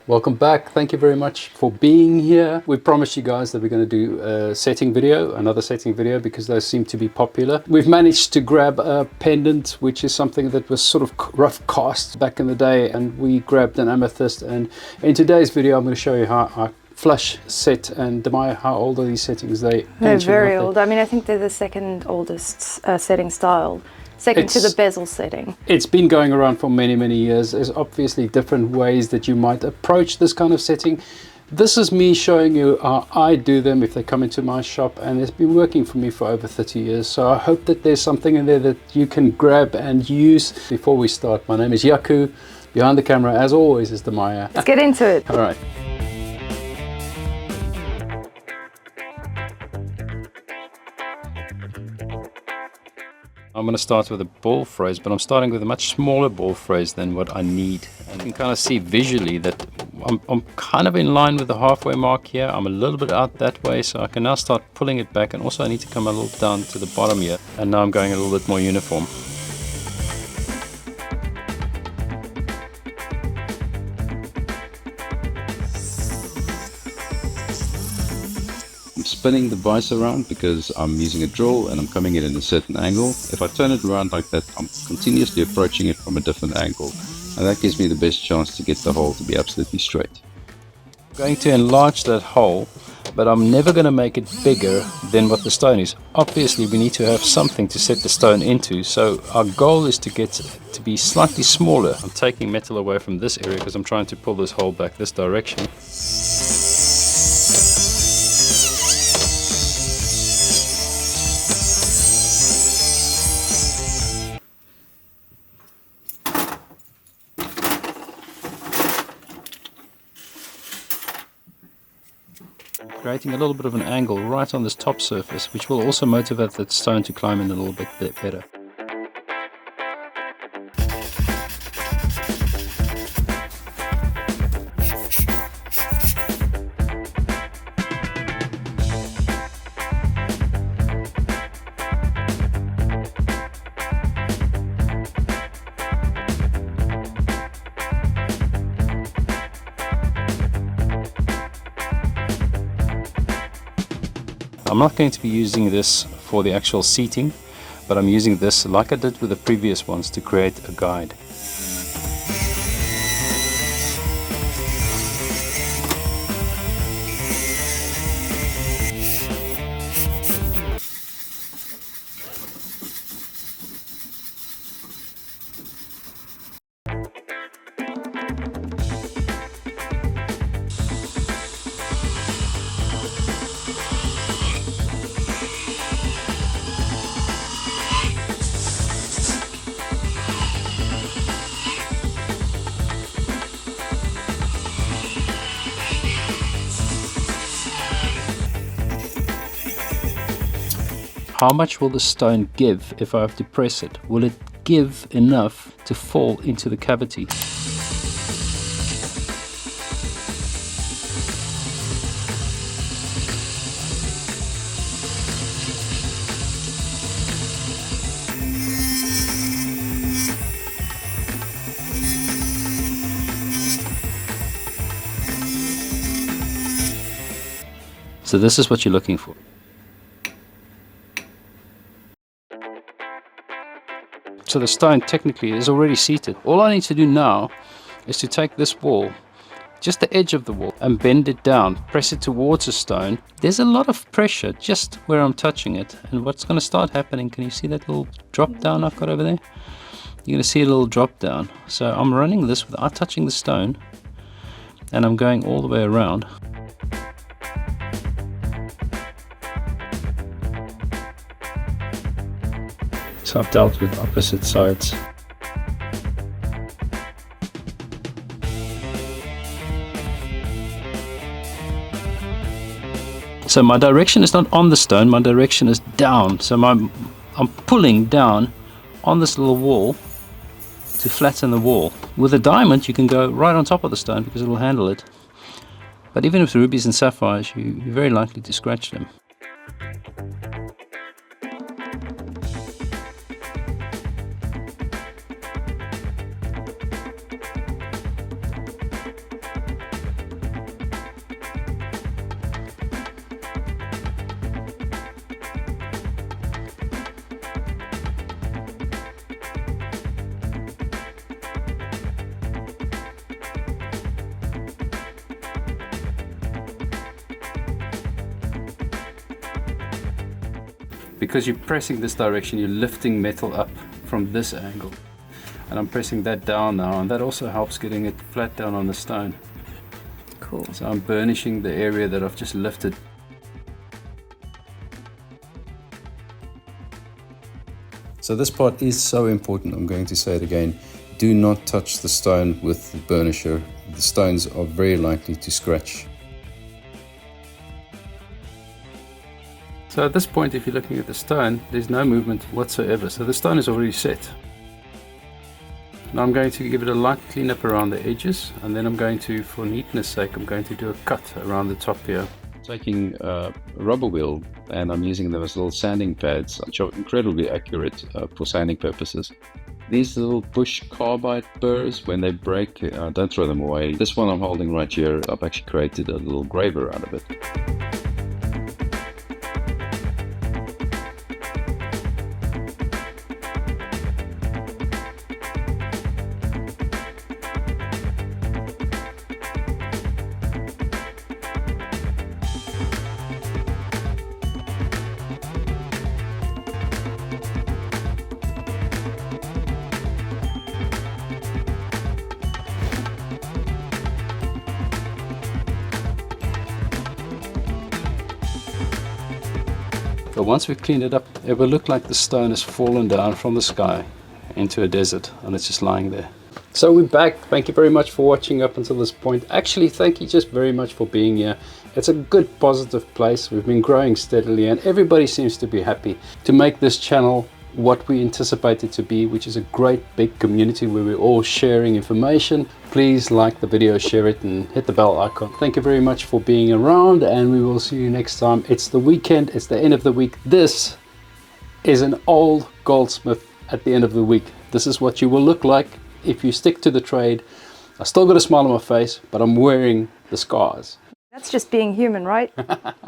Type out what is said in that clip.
Welcome back. Thank you very much for being here. We promised you guys that we're going to do a setting video, another setting video, because those seem to be popular. We've managed to grab a pendant, which is something that was sort of rough cast back in the day, and we grabbed an amethyst. And in today's video I'm going to show you how I flush set. And Damia, how old are these settings? They're very old. I mean, I think they're the second oldest setting style. Second to the bezel setting. It's been going around for many years. There's obviously different ways that you might approach this kind of setting. This is me showing you how I do them if they come into my shop, and it's been working for me for over 30 years. So I hope that there's something in there that you can grab and use. Before we start, my name is Yaku. Behind the camera, as always, is Damia. Let's get into it. All right. I'm going to start with a ball phrase, but I'm starting with a much smaller ball phrase than what I need. And you can kind of see visually that I'm kind of in line with the halfway mark here. I'm a little bit out that way, so I can now start pulling it back. And also I need to come a little down to the bottom here. And now I'm going a little bit more uniform. Spinning the vise around because I'm using a drill and I'm coming in at a certain angle. If I turn it around like that, I'm continuously approaching it from a different angle, and that gives me the best chance to get the hole to be absolutely straight. I'm going to enlarge that hole, but I'm never going to make it bigger than what the stone is. Obviously we need to have something to set the stone into, so our goal is to get to be slightly smaller. I'm taking metal away from this area because I'm trying to pull this hole back this direction. Creating a little bit of an angle right on this top surface, which will also motivate that stone to climb in a little bit better. I'm not going to be using this for the actual seating, but I'm using this like I did with the previous ones to create a guide. How much will the stone give if I have to press it? Will it give enough to fall into the cavity? So this is what you're looking for. So the stone technically is already seated. All I need to do now is to take this wall, just the edge of the wall, and bend it down, press it towards the stone. There's a lot of pressure just where I'm touching it, and what's going to start happening, can you see that little drop down I've got over there? You're going to see a little drop down. So I'm running this without touching the stone, and I'm going all the way around. So I've dealt with opposite sides. So my direction is not on the stone, my direction is down. So I'm pulling down on this little wall to flatten the wall. With a diamond you can go right on top of the stone because it will handle it. But even with rubies and sapphires you're very likely to scratch them. because you're pressing this direction, you're lifting metal up from this angle. And I'm pressing that down now, and that also helps getting it flat down on the stone. Cool. So I'm burnishing the area that I've just lifted. So this part is so important, I'm going to say it again. Do not touch the stone with the burnisher. The stones are very likely to scratch. So at this point, if you're looking at the stone, there's no movement whatsoever. So the stone is already set. Now I'm going to give it a light clean up around the edges, and then I'm going to, for neatness sake, I'm going to do a cut around the top here. Taking a rubber wheel, and I'm using them as little sanding pads, which are incredibly accurate for sanding purposes. These little bush carbide burrs, when they break, don't throw them away. This one I'm holding right here, I've actually created a little graver out of it. So once we've cleaned it up, it will look like the stone has fallen down from the sky into a desert, and it's just lying there. So we're back. Thank you very much for watching up until this point. Actually, thank you just very much for being here. It's a good, positive place. We've been growing steadily, and everybody seems to be happy to make this channel what we anticipate it to be, which is a great big community where we're all sharing information. Please like the video, share it, and hit the bell icon. Thank you very much for being around, and we will see you next time. It's the weekend, it's the end of the week. This is an old goldsmith at the end of the week. This is what you will look like if you stick to the trade. I still got a smile on my face, but I'm wearing the scars. That's just being human, right?